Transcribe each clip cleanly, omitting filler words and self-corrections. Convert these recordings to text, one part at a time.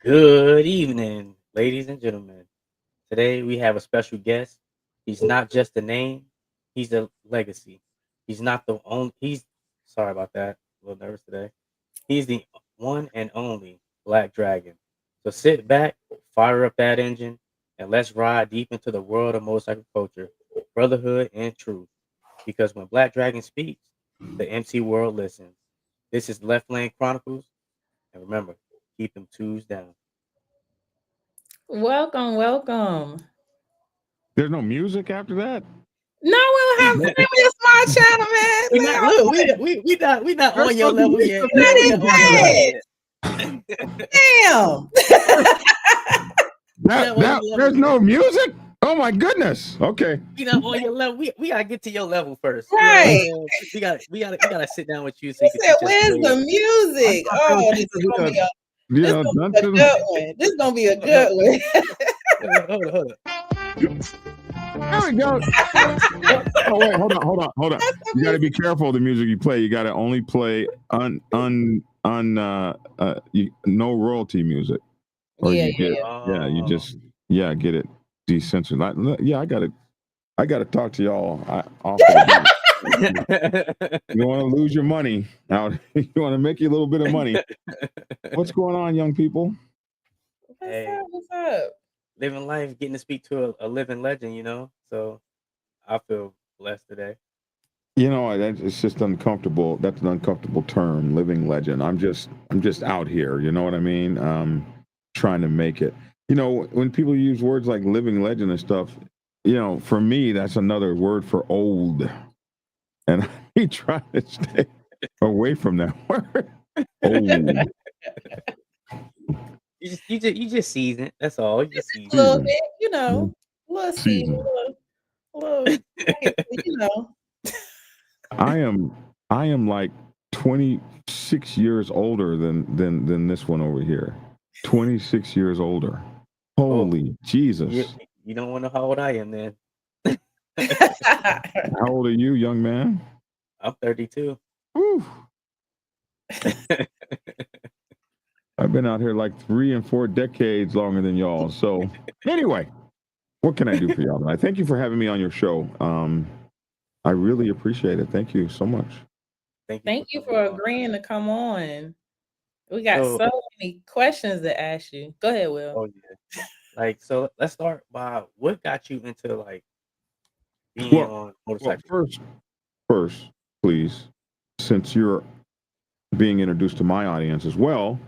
Good evening, ladies and gentlemen. Today we have a special guest. He's not just a name, he's a legacy. He's not the only, he's, sorry about that, a little nervous today. He's the one and only Black Dragon. So sit back, fire up that engine, and let's ride deep into the world of motorcycle culture, brotherhood, and truth. Because when Black Dragon speaks, the MC world listens. This is Left Lane Chronicles, and remember, keep them twos down. Welcome, welcome. There's no music after that? No, we don't have to be a small channel, man. We not look. We not on your level yet. Not We even not on your level Damn. There's no music? Oh my goodness. Okay. We not on your level. We gotta get to your level first. Right. You know, we gotta sit down with you. So He you can said, teach us "Where's the music?" Oh, this is gonna be a good one. This is gonna be a good one. Hold on. There we go. Oh wait, hold on. You got to be careful of the music you play. You got to only play no royalty music. Or Yeah, you get, you just get it decentralized. Yeah, I got to talk to y'all off the You want to lose your money out. You want to make you a little bit of money. What's going on, young people? What's up? Living life, getting to speak to a living legend, So I feel blessed today. It's just uncomfortable. That's an uncomfortable term, living legend. I'm just out here. You know what I mean? Trying to make it. When people use words like living legend and stuff, for me, that's another word for old. And I try to stay away from that word. Old. You just season. That's all. You just season. A little bit, a little season, a little, I am like 26 years older than this one over here. 26 years older. Holy Jesus. You don't want to know how old I am then. How old are you, young man? I'm 32. Whew. I've been out here like 3 and 4 decades longer than y'all. So anyway, what can I do for y'all tonight? Thank you for having me on your show. I really appreciate it. Thank you so much. Thank you for agreeing to come on. We got so many questions to ask you. Go ahead, Will. Oh yeah. So let's start by what got you into being on motorcycles. First, please, since you're being introduced to my audience as well,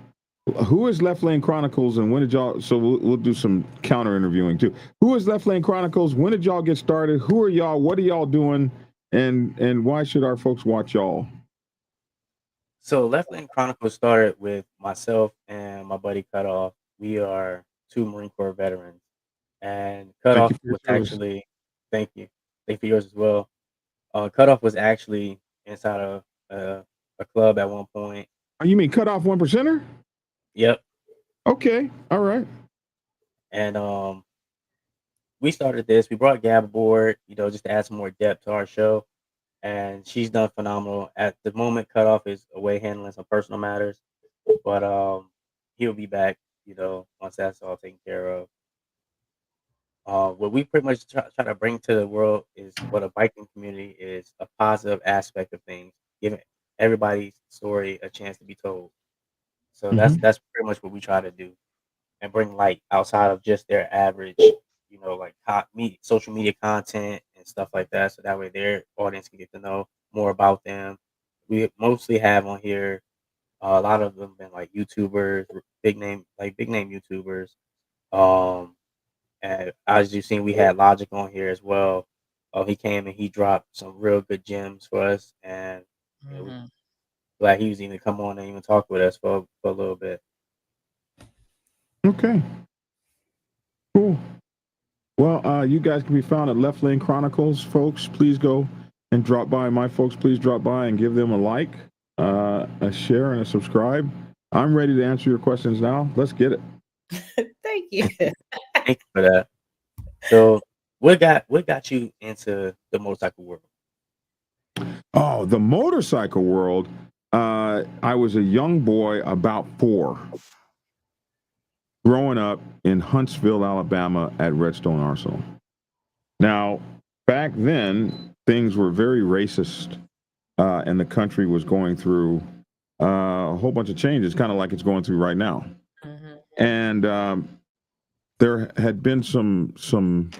who is Left Lane Chronicles and when did y'all? So we'll do some counter interviewing too. Who is Left Lane Chronicles? When did y'all get started? Who are y'all? What are y'all doing? And why should our folks watch y'all? So Left Lane Chronicles started with myself and my buddy Cutoff. We are 2 Marine Corps veterans, and Cutoff was actually thank you for yours as well. Cutoff was actually inside of a club at one point. Oh, you mean Cutoff 1%er? Yep. Okay. All right. And we started this. We brought Gab aboard, just to add some more depth to our show. And she's done phenomenal. At the moment, Cutoff is away handling some personal matters, but he'll be back, once that's all taken care of. What we pretty much try to bring to the world is what a biking community is, a positive aspect of things, giving everybody's story a chance to be told. So that's pretty much what we try to do, and bring light outside of just their average, like social media content and stuff like that. So that way their audience can get to know more about them. We mostly have on here a lot of them been like YouTubers, big name YouTubers. And as you've seen, we had Logic on here as well. He came and he dropped some real good gems for us, and glad he was even come on and even talk with us for a little bit. Okay. Cool. Well, you guys can be found at Left Lane Chronicles, folks. Please go and drop by. My folks, please drop by and give them a like, a share, and a subscribe. I'm ready to answer your questions now. Let's get it. Thank you. Thank you for that. So, what got you into the motorcycle world? Oh, the motorcycle world. I was a young boy, about 4. growing up in Huntsville, Alabama at Redstone Arsenal. Now, back then, things were very racist, and the country was going through a whole bunch of changes, kind of like it's going through right now. Mhm. And there had been some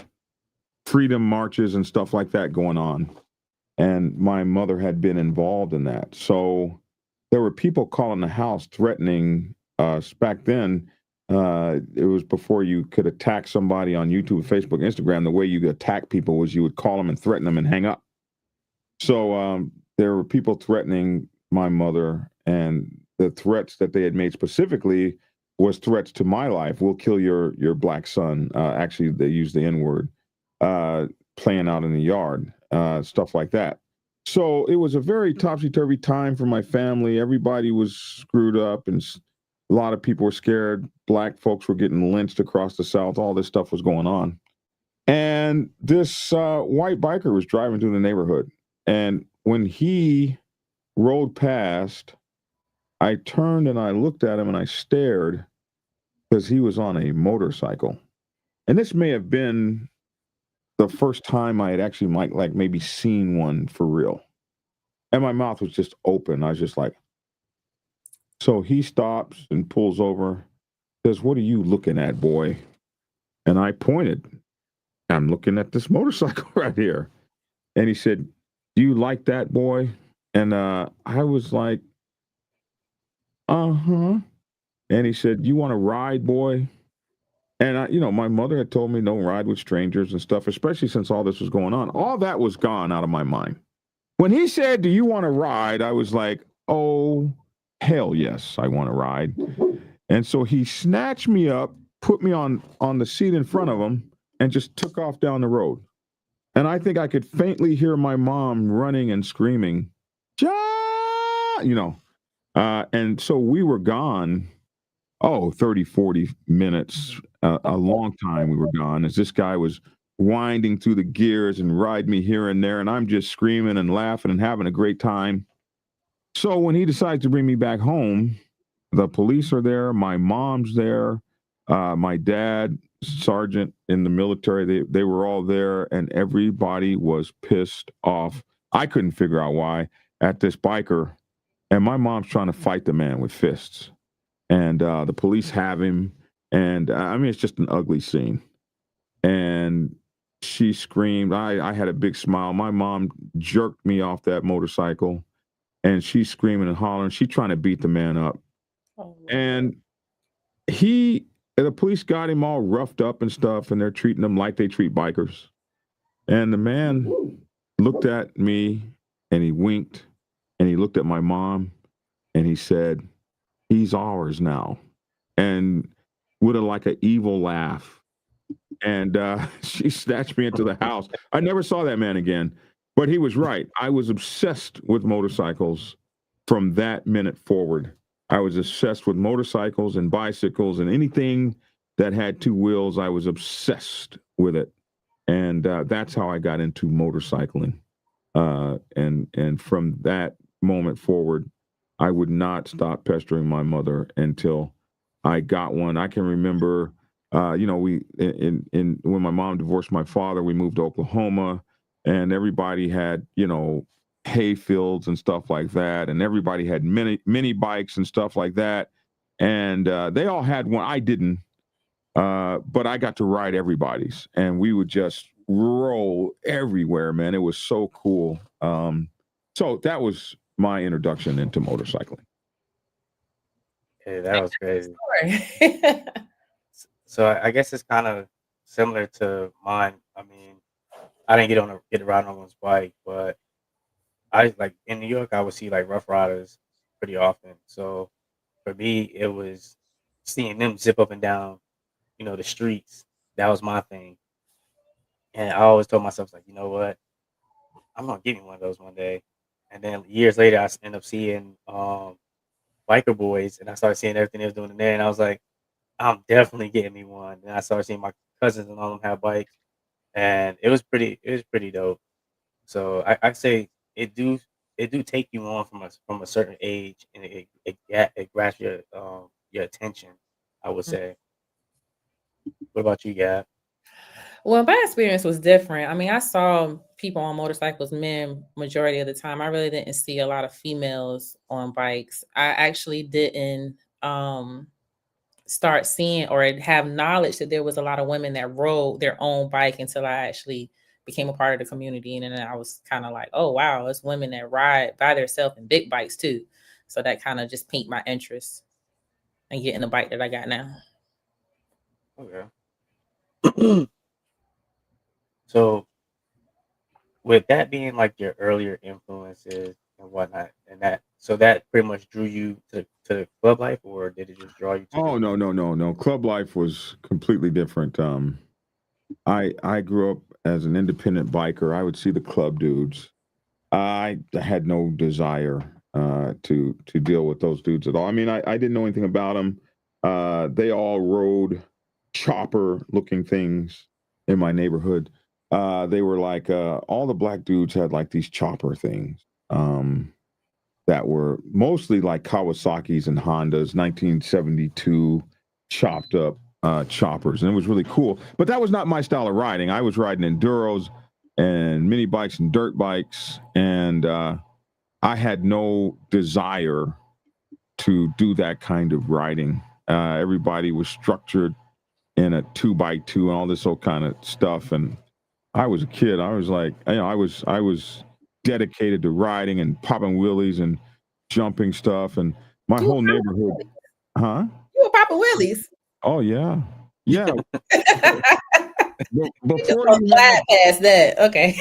freedom marches and stuff like that going on, and my mother had been involved in that. So there were people calling the house threatening us. Back then, it was before you could attack somebody on YouTube, Facebook, Instagram. The way you could attack people was you would call them and threaten them and hang up. So there were people threatening my mother, and the threats that they had made specifically was threats to my life. We'll kill your black son. Actually, they used the N word, playing out in the yard, stuff like that. So it was a very topsy turvy time for my family. Everybody was screwed up, and a lot of people were scared. Black folks were getting lynched across the South. All this stuff was going on. And this white biker was driving through the neighborhood. And when he rolled past, I turned and I looked at him and I stared because he was on a motorcycle. And this may have been the first time I had actually like maybe seen one for real. And my mouth was just open. I was just like, so he stops and pulls over, says, "What are you looking at, boy?" And I pointed. "I'm looking at this motorcycle right here." And he said, "Do you like that, boy?" And I was like, "Uh-huh." And he said, "You want to ride, boy?" And my mother had told me don't ride with strangers and stuff, especially since all this was going on. All that was gone out of my mind. When he said, "Do you want to ride?" I was like, "Oh, hell yes, I want to ride." And so he snatched me up, put me on the seat in front of him, and just took off down the road. And I think I could faintly hear my mom running and screaming, "Ja!" And so we were gone, 30, 40 minutes, a long time we were gone, as this guy was winding through the gears and riding me here and there, and I'm just screaming and laughing and having a great time. So when he decides to bring me back home, the police are there, my mom's there, my dad, sergeant in the military, they were all there, and everybody was pissed off. I couldn't figure out why at this biker, and my mom's trying to fight the man with fists, and the police have him, and I mean it's just an ugly scene. And she screamed. I had a big smile. My mom jerked me off that motorcycle, and she's screaming and hollering. She's trying to beat the man up, Oh, Lord. and the police got him all roughed up and stuff, and they're treating him like they treat bikers. And the man looked at me and he winked, and he looked at my mom and he said, "He's ours now." And with like an evil laugh. And she snatched me into the house. I never saw that man again, but he was right. I was obsessed with motorcycles from that minute forward. I was obsessed with motorcycles and bicycles and anything that had two wheels. I was obsessed with it, and that's how I got into motorcycling. And from that moment forward, I would not stop pestering my mother until I got one. I can remember, we in when my mom divorced my father, we moved to Oklahoma, and everybody had hay fields and stuff like that, and everybody had mini bikes and stuff like that, and they all had one. I didn't, but I got to ride everybody's, and we would just roll everywhere, man. It was so cool. So that was my introduction into motorcycling. Hey, that was crazy. Sorry. So I guess it's kind of similar to mine. I mean, I didn't get to ride on one's bike, but I like in New York, I would see like Rough Riders pretty often. So for me, it was seeing them zip up and down, the streets. That was my thing, and I always told myself like, you know what, I'm gonna get me one of those one day. And then years later, end up seeing biker boys, and I started seeing everything they was doing in there, and I was like, I'm definitely getting me one. And I started seeing my cousins and all them have bikes, and it was pretty dope. So I say it do take you on from a certain age, and it grabs your attention. I would say. What about you, Gab? Well, my experience was different. I mean, I saw people on motorcycles, men, majority of the time. I really didn't see a lot of females on bikes. I actually didn't start seeing or have knowledge that there was a lot of women that rode their own bike until I actually became a part of the community. And then I was kind of like, oh, wow, it's women that ride by themselves in big bikes too. So that kind of just piqued my interest in getting the bike that I got now. Okay. So with that being like your earlier influences and whatnot, and that pretty much drew you to club life, or did it just draw you to Oh, the? no. Club life was completely different. I grew up as an independent biker. I would see the club dudes. I had no desire to deal with those dudes at all. I mean, I didn't know anything about them. They all rode chopper looking things in my neighborhood. They were like all the black dudes had like these chopper things that were mostly like Kawasaki's and Hondas, 1972 chopped up choppers, and it was really cool. But that was not my style of riding. I was riding enduros and mini bikes and dirt bikes, and I had no desire to do that kind of riding. Everybody was structured in a 2x2 and all this old kind of stuff, and I was a kid. I was like, I was dedicated to riding and popping wheelies and jumping stuff, and my You whole neighborhood. Huh? were Papa Willie's. Oh yeah, yeah. You just Before gonna you slide past that. Okay.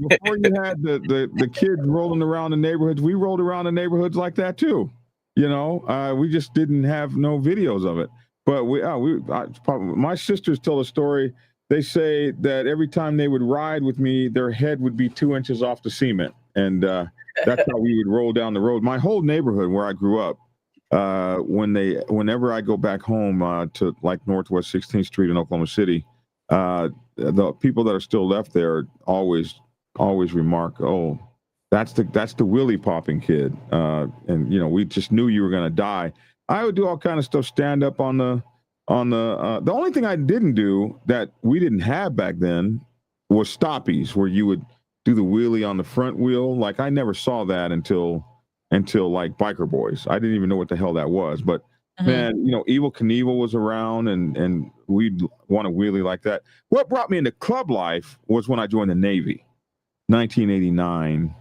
before you had the kids rolling around the neighborhoods, we rolled around the neighborhoods like that too. We just didn't have no videos of it. But my sisters tell a story. They say that every time they would ride with me, their head would be 2 inches off the cement, and that's how we would roll down the road. My whole neighborhood where I grew up, whenever I go back home to like Northwest 16th Street in Oklahoma City, the people that are still left there always remark, "Oh, that's the wheelie popping kid," and we just knew you were gonna die. I would do all kind of stuff, stand up on the the only thing I didn't do that we didn't have back then was stoppies, where you would do the wheelie on the front wheel. Like I never saw that until like Biker Boys. I didn't even know what the hell that was, but man, Evil Knievel was around, and we'd want a wheelie like that. What brought me into club life was when I joined the Navy, 1989.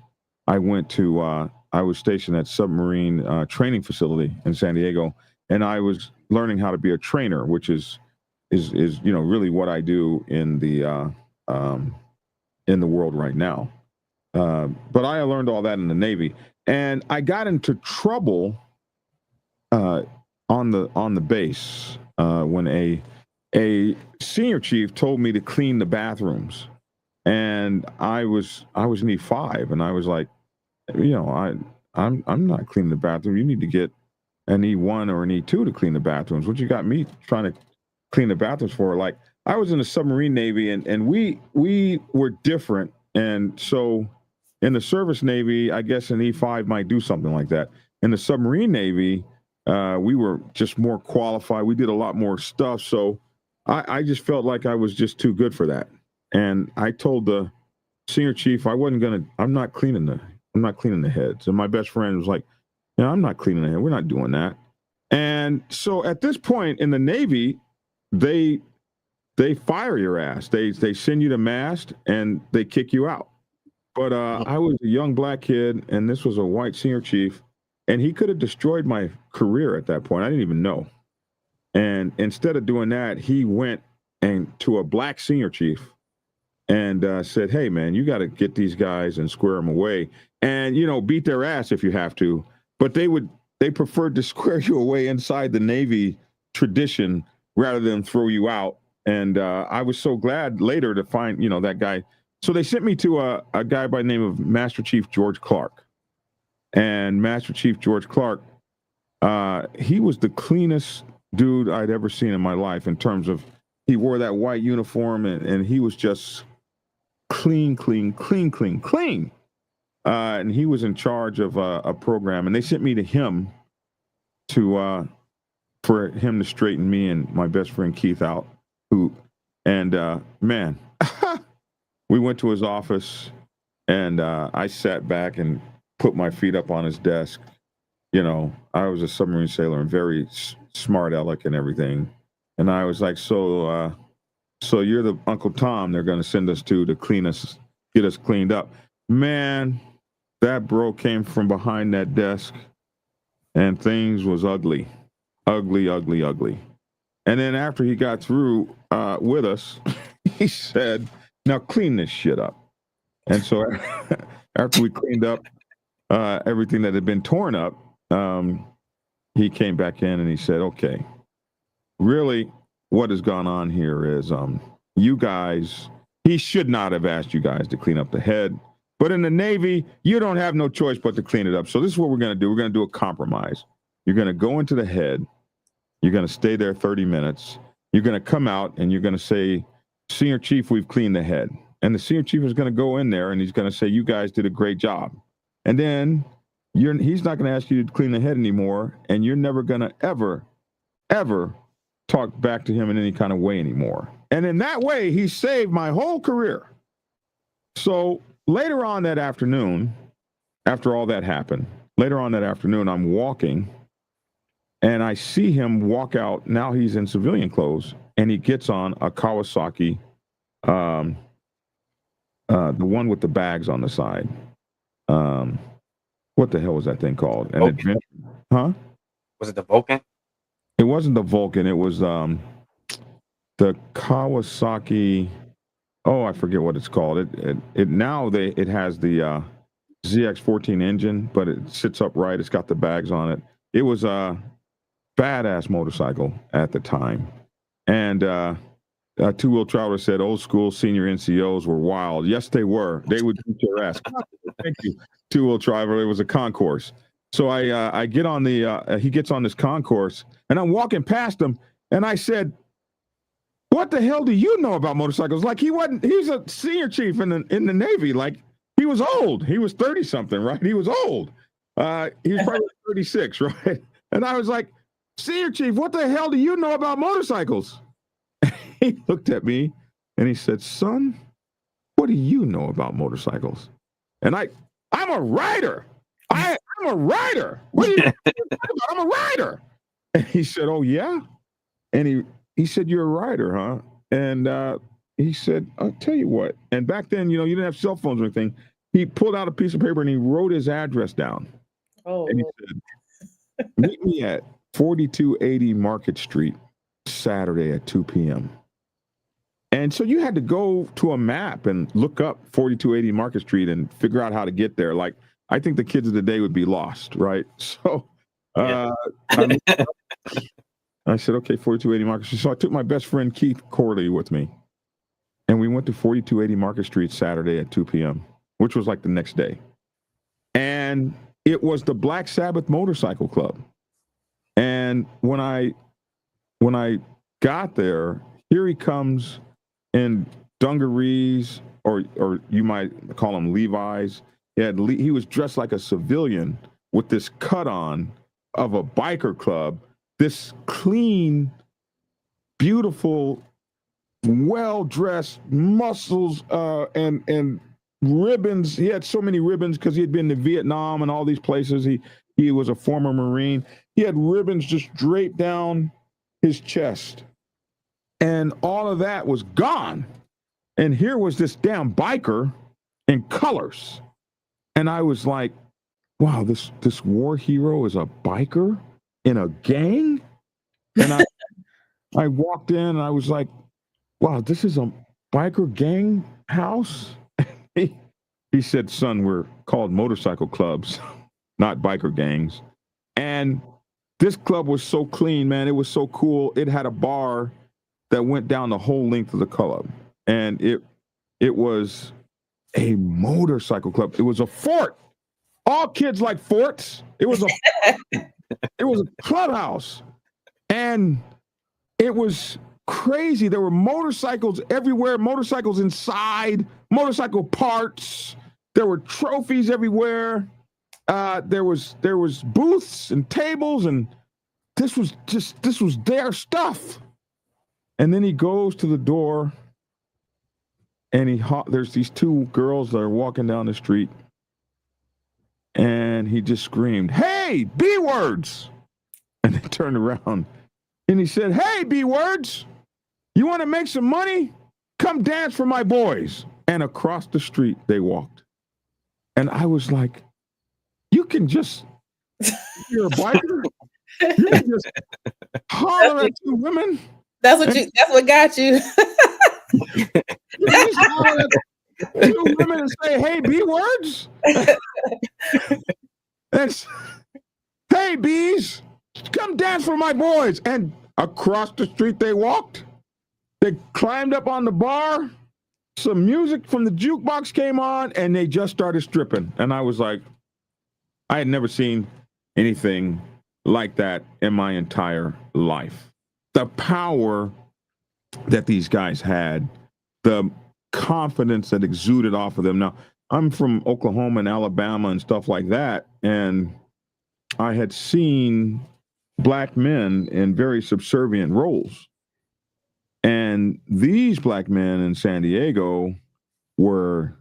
I was stationed at submarine training facility in San Diego, and I was learning how to be a trainer, which is really what I do in the world right now. But I learned all that in the Navy, and I got into trouble on the base when a senior chief told me to clean the bathrooms, and I was in E5, and I was like, I'm not cleaning the bathroom. You need to get an E1 or an E2 to clean the bathrooms. What you got me trying to clean the bathrooms for? Like I was in the submarine Navy, and we were different, and so in the service Navy, I guess an E5 might do something like that. In the submarine Navy, we were just more qualified. We did a lot more stuff. So I just felt like I was just too good for that. And I told the senior chief I'm not cleaning the heads. And my best friend was like, I'm not cleaning the head. We're not doing that. And so at this point in the Navy, they fire your ass. They send you to mast and they kick you out. But I was a young black kid, and this was a white senior chief, and he could have destroyed my career at that point. I didn't even know. And instead of doing that, he went to a black senior chief and said, "Hey, man, you got to get these guys and square them away, and beat their ass if you have to." But they preferred to square you away inside the Navy tradition rather than throw you out. And I was so glad later to find that guy. So they sent me to a guy by the name of Master Chief George Clark. And Master Chief George Clark, he was the cleanest dude I'd ever seen in my life, in terms of he wore that white uniform, and he was just clean. And he was in charge of a program, and they sent me to him for him to straighten me and my best friend Keith out. who, and man, we went to his office, and I sat back and put my feet up on his desk. You know, I was a submarine sailor and very smart aleck and everything. And I was like, so you're the Uncle Tom they're going to send us to clean us, get us cleaned up. Man, that bro came from behind that desk, and things was ugly. Ugly, ugly, ugly. And then after he got through with us, he said, now clean this shit up. And so after we cleaned up everything that had been torn up, he came back in and he said, okay, really what has gone on here is you guys, he should not have asked you guys to clean up the head. But in the Navy, you don't have no choice but to clean it up. So this is what we're going to do. We're going to do a compromise. You're going to go into the head. You're going to stay there 30 minutes. You're going to come out and you're going to say, Senior Chief, we've cleaned the head. And the Senior Chief is going to go in there and he's going to say, you guys did a great job. And then he's not going to ask you to clean the head anymore. And you're never going to ever talk back to him in any kind of way anymore. And in that way, he saved my whole career. So later on that afternoon, after all that happened, I'm walking and I see him walk out. Now he's in civilian clothes and he gets on a Kawasaki, the one with the bags on the side. What the hell was that thing called? An adventure? Huh? Was it the Vulcan? It wasn't the Vulcan. It was the Kawasaki. Oh, I forget what it's called. It has the ZX14 engine, but it sits upright. It's got the bags on it. It was a badass motorcycle at the time. And Two-Wheel Traveler said old school senior NCOs were wild. Yes, they were. They would beat your ass. Thank you, Two-Wheel Traveler. It was a concourse. So I get on he gets on this concourse, and I'm walking past him, and I said, what the hell do you know about motorcycles? Like he's a senior chief in the Navy. Like he was old. He was 30 something, right? He was old. He was probably 36, right? And I was like, Senior Chief, what the hell do you know about motorcycles? He looked at me and he said, son, what do you know about motorcycles? And I'm a rider. I'm a rider. What are you talking about? I'm a rider. And he said, oh yeah? And he said, you're a rider, huh? And he said, I'll tell you what. And back then, you didn't have cell phones or anything. He pulled out a piece of paper and he wrote his address down. Oh. And he said, meet me at 4280 Market Street, Saturday at 2 p.m. And so you had to go to a map and look up 4280 Market Street and figure out how to get there. Like, I think the kids of the day would be lost, right? So I said, okay, 4280 Market Street. So I took my best friend Keith Corley with me. And we went to 4280 Market Street Saturday at 2 p.m., which was like the next day. And it was the Black Sabbath Motorcycle Club. And when I got there, here he comes in dungarees, or you might call them Levi's. He was dressed like a civilian with this cut on of a biker club, this clean, beautiful, well-dressed, muscles and ribbons. He had so many ribbons because he had been to Vietnam and all these places. He was a former Marine. He had ribbons just draped down his chest. And all of that was gone. And here was this damn biker in colors. And I was like, wow, this war hero is a biker in a gang? And I walked in and I was like, wow, this is a biker gang house? He said, son, we're called motorcycle clubs, not biker gangs. And this club was so clean, man. It was so cool. It had a bar that went down the whole length of the club. And it was a motorcycle club. It was a fort. All kids like forts. It was a clubhouse. And it was crazy. There were motorcycles everywhere, motorcycles inside, motorcycle parts. There were trophies everywhere. There was booths and tables, and this was their stuff. And then he goes to the door, and there's these two girls that are walking down the street, and he just screamed, "Hey, B words!" And they turned around, and he said, "Hey, B words, you want to make some money? Come dance for my boys." And across the street they walked, and I was like, "You can just, you're a biker, you can just holler at two women." That's what got you. You just holler at two women and say, "Hey, B words." That's, "Hey, bees, come dance for my boys." And across the street they walked. They climbed up on the bar. Some music from the jukebox came on, and they just started stripping. And I was like, I had never seen anything like that in my entire life. The power that these guys had, the confidence that exuded off of them. Now, I'm from Oklahoma and Alabama and stuff like that, and I had seen black men in very subservient roles. And these black men in San Diego were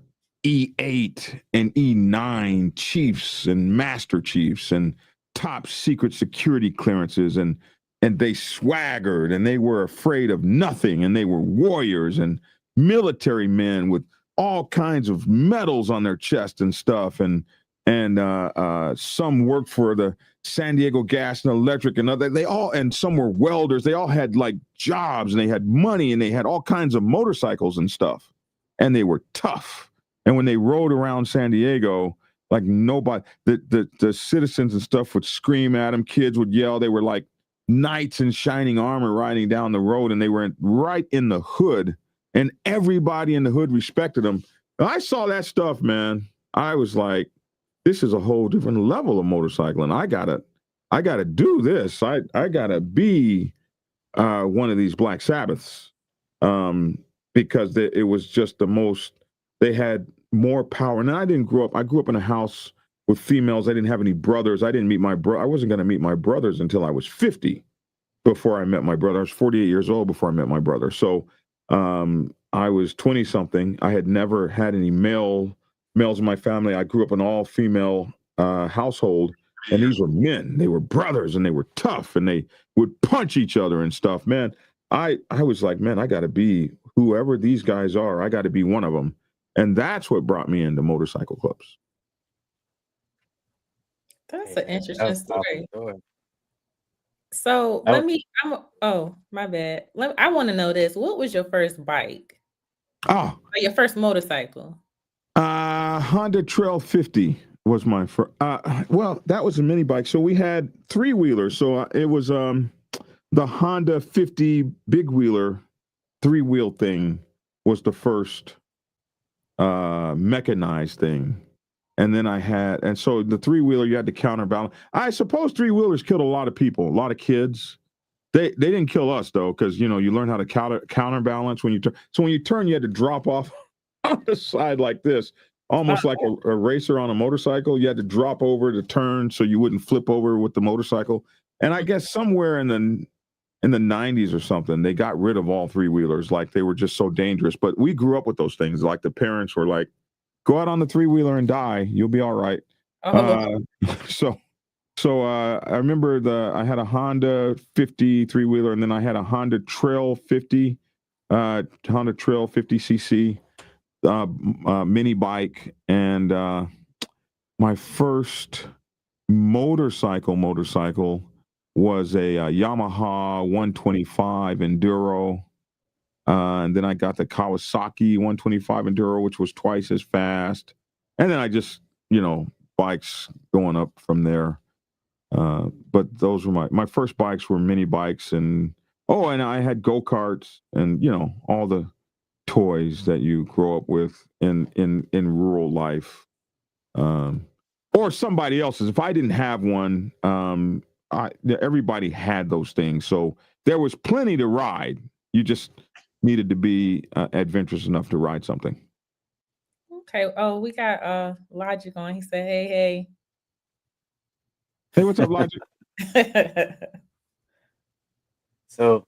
E8 and E9 chiefs and master chiefs and top secret security clearances, and they swaggered, and they were afraid of nothing, and they were warriors and military men with all kinds of medals on their chest and stuff, and some worked for the San Diego Gas and Electric, and and some were welders. They all had like jobs, and they had money, and they had all kinds of motorcycles and stuff, and they were tough. And when they rode around San Diego, like nobody, the citizens and stuff would scream at them. Kids would yell. They were like knights in shining armor riding down the road, and they were right in the hood, and everybody in the hood respected them. I saw that stuff, man. I was like, this is a whole different level of motorcycling. I gotta do this. I gotta be one of these Black Sabbaths, because it was just the most. They had more power. And I didn't grow up. I grew up in a house with females. I didn't have any brothers. I didn't meet my brother. I wasn't going to meet my brothers until I was 50. Before I met my brother, I was 48 years old before I met my brother. So I was 20 something. I had never had any males in my family. I grew up in an all female household, and these were men. They were brothers, and they were tough, and they would punch each other and stuff. Man, I was like, man, I got to be whoever these guys are. I got to be one of them. And that's what brought me into motorcycle clubs. That's an interesting story. Story. So my bad. I want to know this. What was your first bike? Oh, or your first motorcycle? Honda Trail 50 was my first. Well, that was a mini bike. So we had three wheelers. So it was the Honda 50 big wheeler 3-wheel thing was the first mechanized thing. And then and so the 3-wheeler, you had to counterbalance. I suppose 3-wheelers killed a lot of people, a lot of kids. They didn't kill us though, because you learn how to counterbalance when you turn. So when you turn, you had to drop off on the side like this, almost like a racer on a motorcycle. You had to drop over to turn so you wouldn't flip over with the motorcycle. And I guess somewhere in the 90s or something, they got rid of all 3-wheelers. Like they were just so dangerous. But we grew up with those things. Like the parents were like, go out on the 3-wheeler and die. You'll be all right. So I remember I had a Honda 50 3-wheeler, and then I had a Honda Trail 50, Honda Trail 50cc mini bike. And my first motorcycle was a Yamaha 125 Enduro. And then I got the Kawasaki 125 Enduro, which was twice as fast. And then I just, bikes going up from there. But those were my first bikes were mini bikes. And I had go-karts and, all the toys that you grow up with in rural life. Or somebody else's. If I didn't have one, everybody had those things. So there was plenty to ride. You just needed to be adventurous enough to ride something. Okay. Oh, we got Logic on. He said, hey. Hey, what's up, Logic? So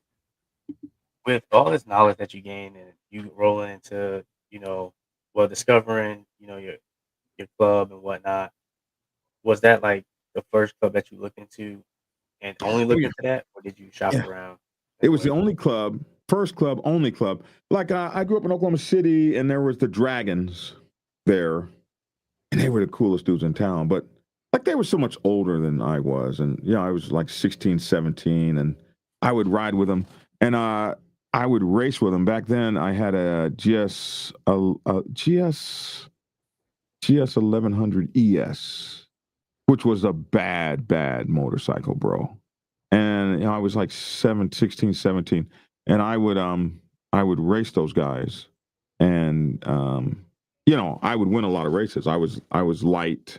with all this knowledge that you gain and you rolling into, discovering, your club and whatnot, was that like the first club that you looked into and only Oh looked yeah, into that, or did you shop yeah. around It as was the well? only club, first club, only club. Like I grew up in Oklahoma City, and there was the Dragons there, and they were the coolest dudes in town. But like they were so much older than I was, and I was like 16, 17, and I would ride with them, and I would race with them. Back then, I had a GS 1100 ES, which was a bad motorcycle, bro. And I was like 16, 17, and I would race those guys, and I would win a lot of races. I was light,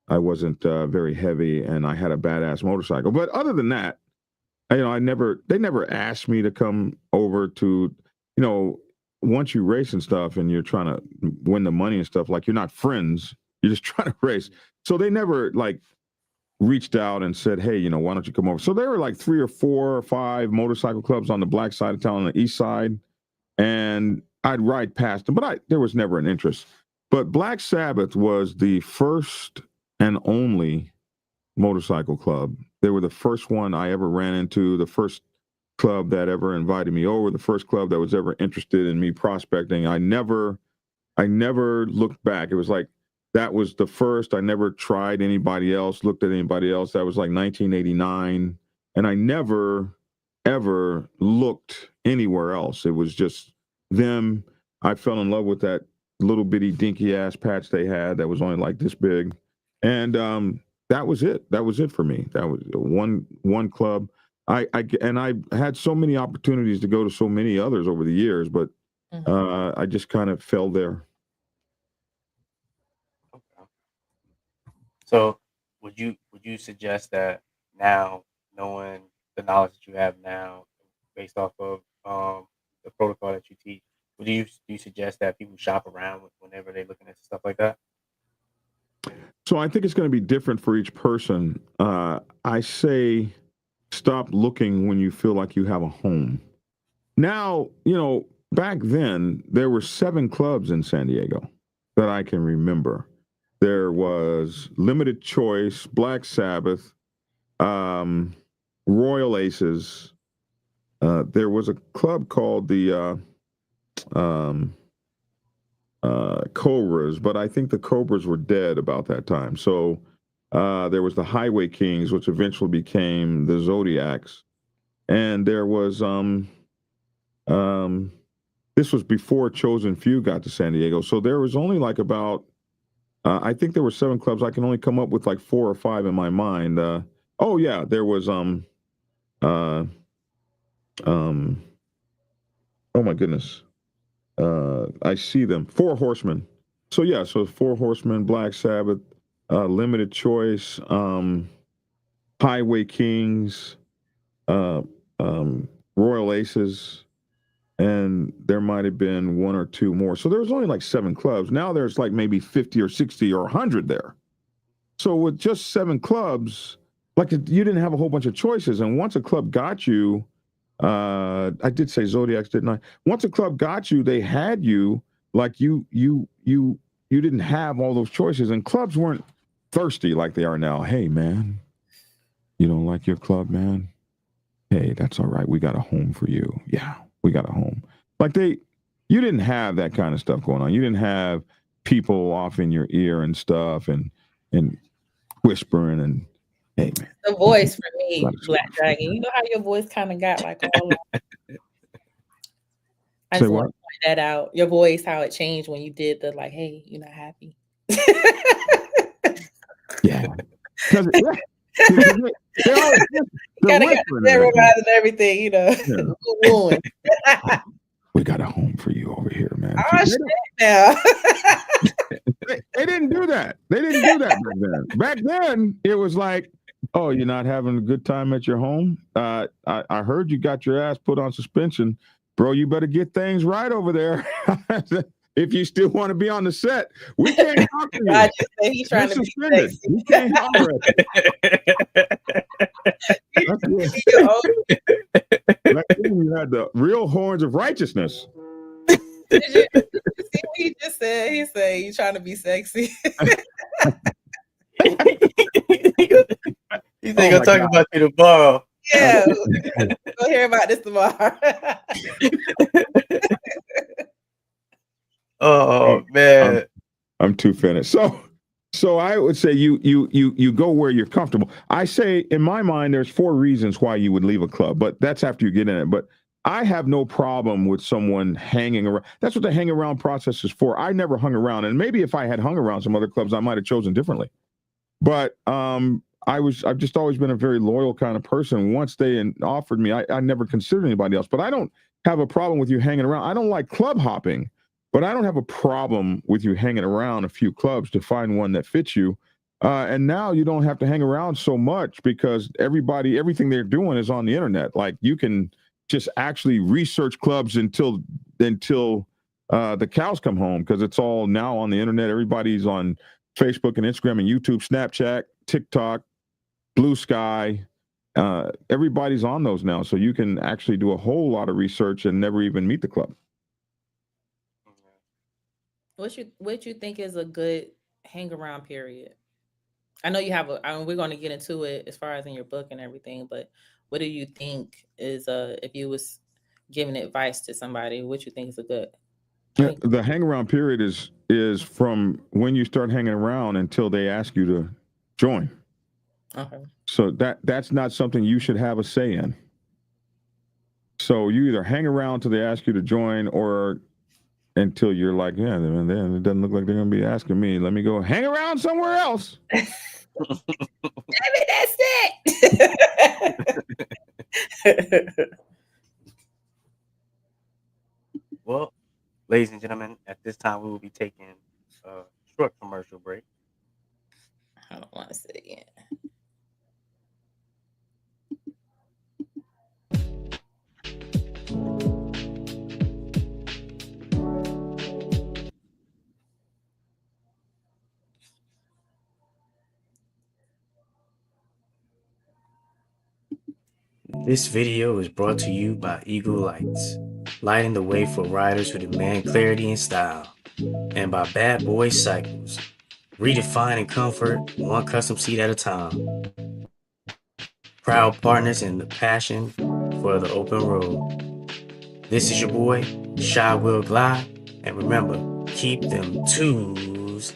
I wasn't very heavy, and I had a badass motorcycle. But other than that, they never asked me to come over to, you know, once you race and stuff, and you're trying to win the money and stuff, like you're not friends, you're just trying to race. So they never like reached out and said, hey, why don't you come over? So there were like 3 or 4 or 5 motorcycle clubs on the black side of town, on the east side, and I'd ride past them, but there was never an interest. But Black Sabbath was the first and only motorcycle club. They were the first one I ever ran into, the first club that ever invited me over, the first club that was ever interested in me prospecting. I never looked back. It was like that was the first. I never tried anybody else, looked at anybody else. That was like 1989. And I never, ever looked anywhere else. It was just them. I fell in love with that little bitty dinky ass patch they had that was only like this big. And that was it. That was it for me. That was one club. I had so many opportunities to go to so many others over the years, but I just kind of fell there. Okay. So would you suggest that now, knowing the knowledge that you have now, based off of the protocol that you teach, do you suggest that people shop around whenever they're looking at stuff like that? So I think it's going to be different for each person. I say stop looking when you feel like you have a home. Now, back then there were 7 clubs in San Diego that I can remember. There was Limited Choice, Black Sabbath, Royal Aces. There was a club called the Cobras, but I think the Cobras were dead about that time. So there was the Highway Kings, which eventually became the Zodiacs, and there was this was before Chosen Few got to San Diego. So there was only like about I think there were 7 clubs. I can only come up with like 4 or 5 in my mind. Oh yeah, there was uh um oh my goodness. I see them. 4 Horsemen. So yeah, so 4 Horsemen, Black Sabbath, Limited Choice, Highway Kings, uh, Royal Aces, and there might have been 1 or 2 more. So there was only like 7 clubs. Now there's like maybe 50 or 60 or 100 there. So with just 7 clubs, like you didn't have a whole bunch of choices. And once a club got you, I did say Zodiacs, didn't I? Once a club got you, they had you like you didn't have all those choices, and clubs weren't thirsty like they are now. Hey man, you don't like your club, man? Hey, that's all right. We got a home for you. Yeah, we got a home. Like you didn't have that kind of stuff going on. You didn't have people off in your ear and stuff and whispering and hey man. The voice for me, Black Dragon. You know how your voice kind of got like all I just want to point that out. Your voice, how it changed when you did the like, hey, you're not happy. Yeah. You gotta get everybody and everything, Yeah. We got a home for you over here, man. Oh, shit now. They didn't do that. They didn't do that back then. Back then, it was like, oh, you're not having a good time at your home? I heard you got your ass put on suspension. Bro, you better get things right over there. If you still want to be on the set, we can't talk to you. I just say he's trying to be sexy. We can't holler at you. You had the real horns of righteousness. Did you see what he just said? He said, "You trying to be sexy?" He said he'll talk about you tomorrow. Yeah, we'll hear about this tomorrow. Oh man, I'm too finished. So I would say you go where you're comfortable. I say in my mind, there's 4 reasons why you would leave a club, but that's after you get in it. But I have no problem with someone hanging around. That's what the hang around process is for. I never hung around, and maybe if I had hung around some other clubs, I might have chosen differently. But I've just always been a very loyal kind of person. Once they offered me, I never considered anybody else. But I don't have a problem with you hanging around. I don't like club hopping, but I don't have a problem with you hanging around a few clubs to find one that fits you. And now you don't have to hang around so much because everything they're doing is on the internet. Like you can just actually research clubs until the cows come home because it's all now on the internet. Everybody's on Facebook and Instagram and YouTube, Snapchat, TikTok, Blue Sky. Everybody's on those now. So you can actually do a whole lot of research and never even meet the club. What you think is a good hang around period? I know you have we're going to get into it as far as in your book and everything, but what do you think is if you was giving advice to somebody, what you think is a good the hang around period is from when you start hanging around until they ask you to join. Okay. So that's not something you should have a say in. So you either hang around till they ask you to join or until you're like, yeah, then it doesn't look like they're going to be asking me. Let me go hang around somewhere else. Maybe that's it. Well, ladies and gentlemen, at this time we will be taking a short commercial break. I don't want to say it again. This video is brought to you by Eagle Lights, lighting the way for riders who demand clarity and style, and by Bad Boy Cycles, redefining comfort one custom seat at a time. Proud partners in the passion for the open road. This is your boy, Shawil Glide, and remember, keep them twos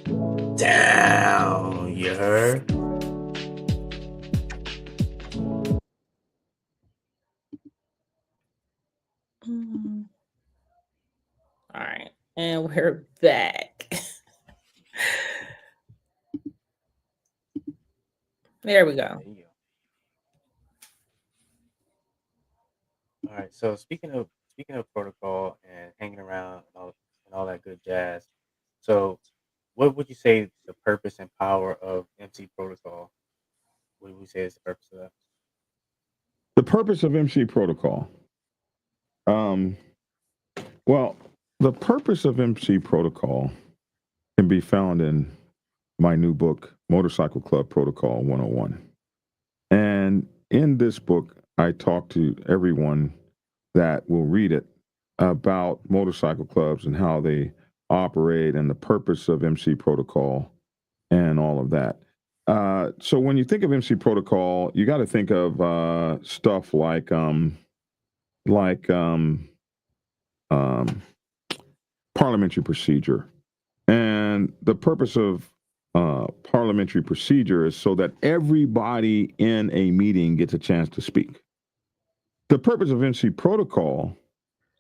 down, you heard? All right, and we're back. There we go. All right. So speaking of protocol and hanging around and all that good jazz. So, what would you say the purpose and power of MC protocol? What would you say is the purpose of that? The purpose of MC protocol. Well, the purpose of MC protocol can be found in my new book, Motorcycle Club Protocol 101. And in this book, I talk to everyone that will read it about motorcycle clubs and how they operate and the purpose of MC protocol and all of that. So when you think of MC protocol, you got to think of stuff like parliamentary procedure. And the purpose of parliamentary procedure is so that everybody in a meeting gets a chance to speak. The purpose of MC protocol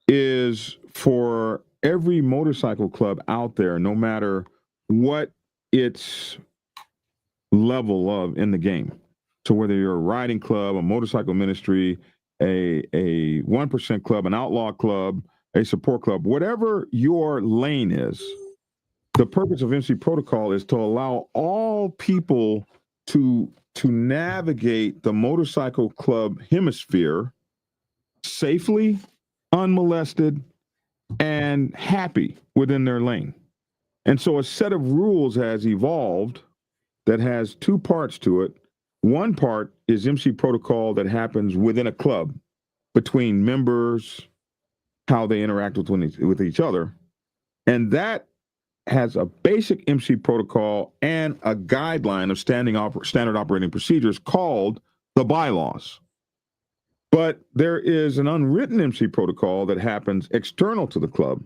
is for every motorcycle club out there, no matter what its level of in the game. So whether you're a riding club, a motorcycle ministry, a 1% club, an outlaw club, a support club, whatever your lane is, the purpose of MC protocol is to allow all people to navigate the motorcycle club hemisphere safely, unmolested, and happy within their lane. And so a set of rules has evolved that has 2 parts to it. One part is MC protocol that happens within a club. between members, how they interact with each other. And that has a basic MC protocol and a guideline of standard operating procedures called the bylaws. But there is an unwritten MC protocol that happens external to the club,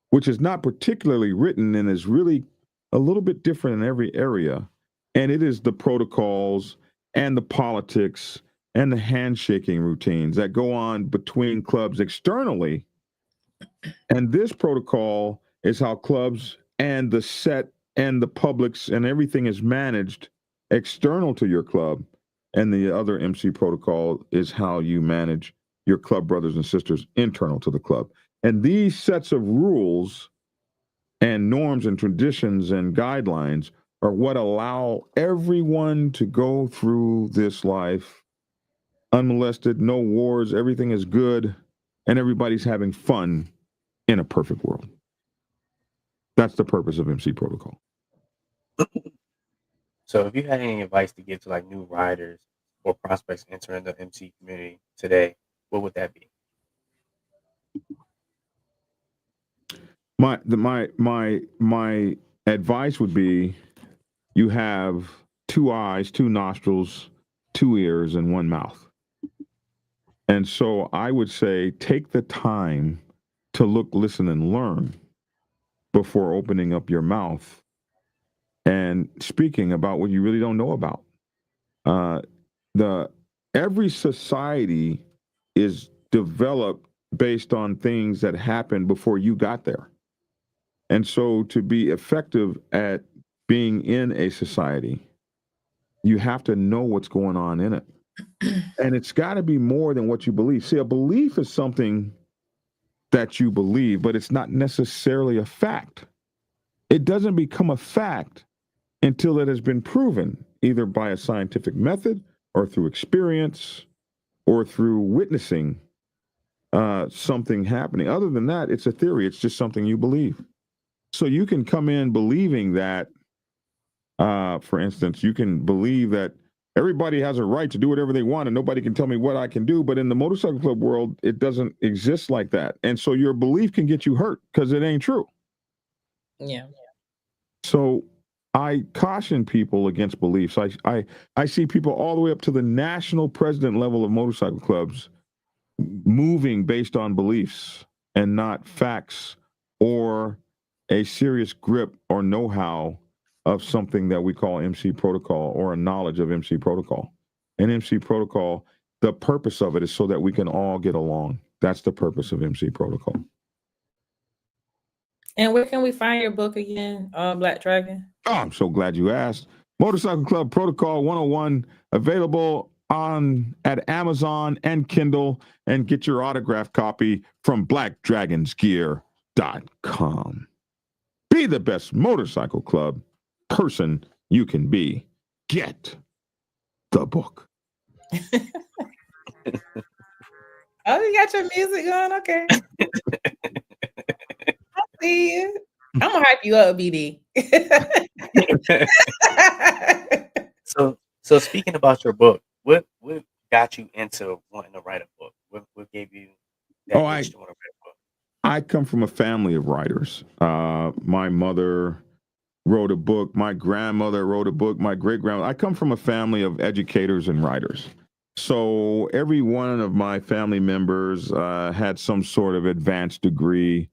which is not particularly written and is really a little bit different in every area. And it is the protocols and the politics and the handshaking routines that go on between clubs externally. And this protocol is how clubs and the set and the publics and everything is managed external to your club. And the other MC protocol is how you manage your club brothers and sisters internal to the club. And these sets of rules and norms and traditions and guidelines are what allow everyone to go through this life unmolested, no wars, everything is good, and everybody's having fun in a perfect world. That's the purpose of MC protocol. So, if you had any advice to give to like new riders or prospects entering the MC community today, what would that be? My advice would be you have 2 eyes, 2 nostrils, 2 ears, and 1 mouth. And so I would say take the time to look, listen, and learn before opening up your mouth and speaking about what you really don't know about. Every society is developed based on things that happened before you got there. And so to be effective at being in a society, you have to know what's going on in it. And it's got to be more than what you believe. See, a belief is something that you believe, but it's not necessarily a fact. It doesn't become a fact until it has been proven, either by a scientific method or through experience or through witnessing something happening. Other than that, it's a theory. It's just something you believe. So you can come in believing that, for instance, you can believe that everybody has a right to do whatever they want and nobody can tell me what I can do. But in the motorcycle club world, it doesn't exist like that. And so your belief can get you hurt because it ain't true. Yeah. So I caution people against beliefs. I see people all the way up to the national president level of motorcycle clubs moving based on beliefs and not facts or a serious grip or know-how of something that we call MC protocol or a knowledge of MC protocol. And MC protocol, the purpose of it is so that we can all get along. That's the purpose of MC protocol. And where can we find your book again, Black Dragon? Oh, I'm so glad you asked. Motorcycle Club Protocol 101, available at Amazon and Kindle, and get your autographed copy from blackdragonsgear.com. Be the best motorcycle club person you can be. Get the book. Oh, you got your music going? Okay. I see you. I'm gonna hype you up, BD. So speaking about your book, what got you into wanting to write a book? What gave you that itch to want to write a book? I come from a family of writers. My mother wrote a book. My grandmother wrote a book. My great-grandmother. I come from a family of educators and writers. So every one of my family members had some sort of advanced degree.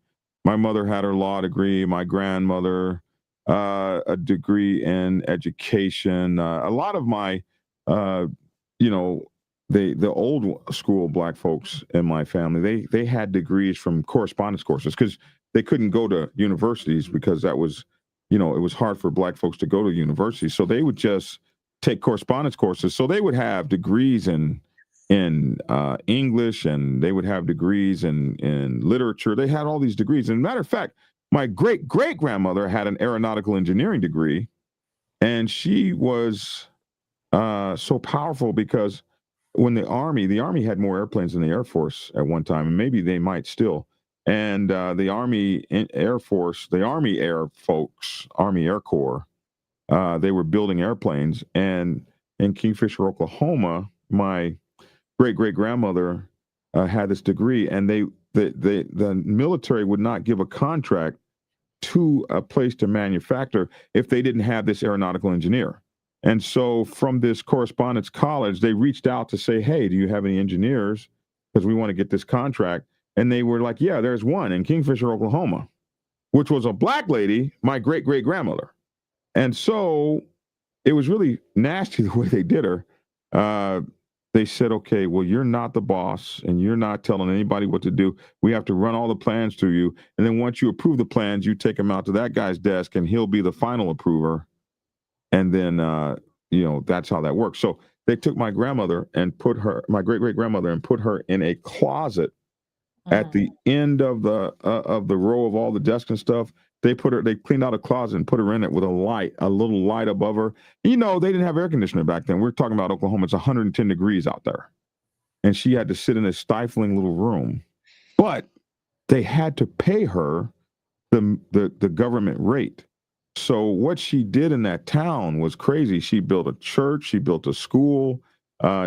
My mother had her law degree. My grandmother, a degree in education. A lot of my, the old school Black folks in my family, they had degrees from correspondence courses because they couldn't go to universities because that was, it was hard for Black folks to go to university. So they would just take correspondence courses. So they would have degrees in English, and they would have degrees in literature. They had all these degrees. And matter of fact, my great-great-grandmother had an aeronautical engineering degree, and she was so powerful because when the Army had more airplanes than the Air Force at one time, and maybe they might still. And the Army Air Force, the Army Air folks, Army Air Corps, they were building airplanes. And in Kingfisher, Oklahoma, my great-great-grandmother had this degree, and the military would not give a contract to a place to manufacture if they didn't have this aeronautical engineer. And so from this correspondence college, they reached out to say, hey, do you have any engineers? Because we want to get this contract. And they were like, yeah, there's one in Kingfisher, Oklahoma, which was a black lady, my great great grandmother. And so it was really nasty the way they did her. They said, okay, well, you're not the boss and you're not telling anybody what to do. We have to run all the plans through you. And then once you approve the plans, you take them out to that guy's desk and he'll be the final approver. And then, that's how that works. So they took my grandmother and my great great grandmother, and put her in a closet at the end of the row of all the desks and stuff. They cleaned out a closet and put her in it with a little light above her. They didn't have air conditioner back then. We're talking about Oklahoma. It's 110 degrees out there. And she had to sit in a stifling little room. But they had to pay her the government rate. So what she did in that town was crazy. She built a church. She built a school.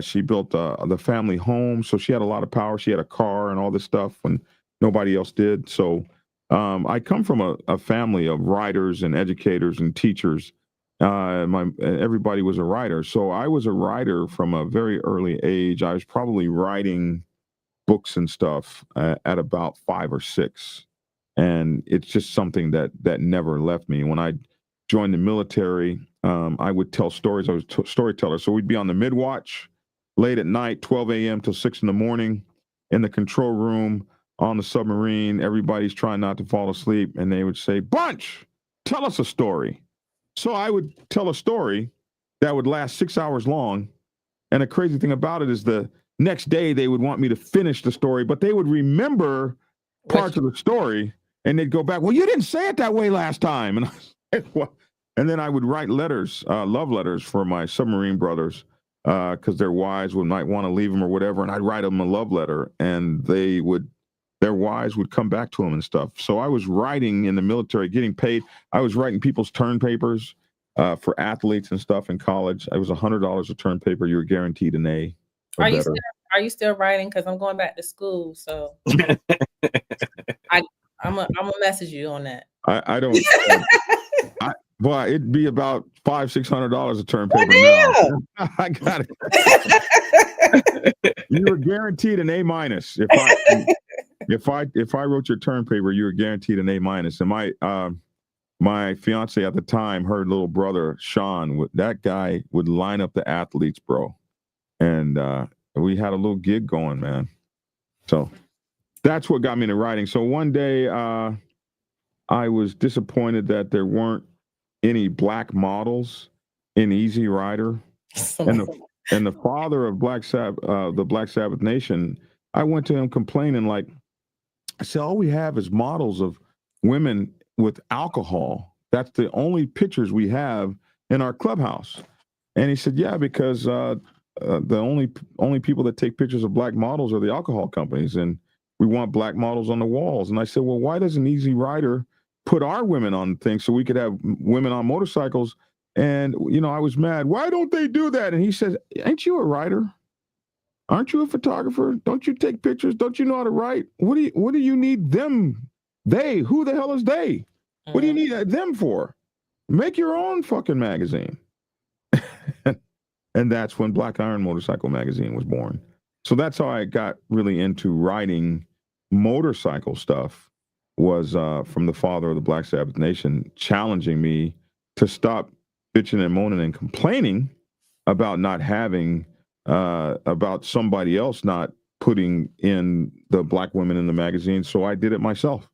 She built the family home. So she had a lot of power. She had a car and all this stuff when nobody else did. So I come from a family of writers and educators and teachers. Everybody was a writer. So I was a writer from a very early age. I was probably writing books and stuff at about 5 or 6. And it's just something that never left me. When I joined the military, I would tell stories. I was a storyteller. So we'd be on the mid-watch late at night, 12 a.m. till 6 in the morning, in the control room on the submarine. Everybody's trying not to fall asleep. And they would say, Bunch, tell us a story. So I would tell a story that would last 6 hours long. And the crazy thing about it is the next day they would want me to finish the story, but they would remember parts of the story. And they'd go back, well, you didn't say it that way last time. And I was like, what? And then I would write letters, love letters for my submarine brothers, because their wives might want to leave them or whatever. And I'd write them a love letter, and their wives would come back to them and stuff. So I was writing in the military, getting paid. I was writing people's turn papers for athletes and stuff in college. It was $100 a turn paper. You were guaranteed an A or better. Are you still writing? Because I'm going back to school, so I'm gonna message you on that. I don't. Boy, it'd be about $500-$600 a term paper now. I got it. You were guaranteed an A minus. If I wrote your term paper, you were guaranteed an A minus. And my fiance at the time, her little brother Sean, that guy would line up the athletes, bro, and we had a little gig going, man. So that's what got me into writing. So one day, I was disappointed that there weren't any black models in Easy Rider, and the father of Black Sabbath, the Black Sabbath Nation. I went to him complaining, like, I said, all we have is models of women with alcohol. That's the only pictures we have in our clubhouse. And he said, yeah, because the only people that take pictures of black models are the alcohol companies, and we want black models on the walls. And I said, well, why doesn't Easy Rider put our women on things so we could have women on motorcycles? And, I was mad. Why don't they do that? And he said, ain't you a writer? Aren't you a photographer? Don't you take pictures? Don't you know how to write? What do you need them? Who the hell is they? What do you need them for? Make your own fucking magazine. And that's when Black Iron Motorcycle Magazine was born. So that's how I got really into writing motorcycle stuff, was from the father of the Black Sabbath Nation challenging me to stop bitching and moaning and complaining about not having, about somebody else not putting in the black women in the magazine. So I did it myself.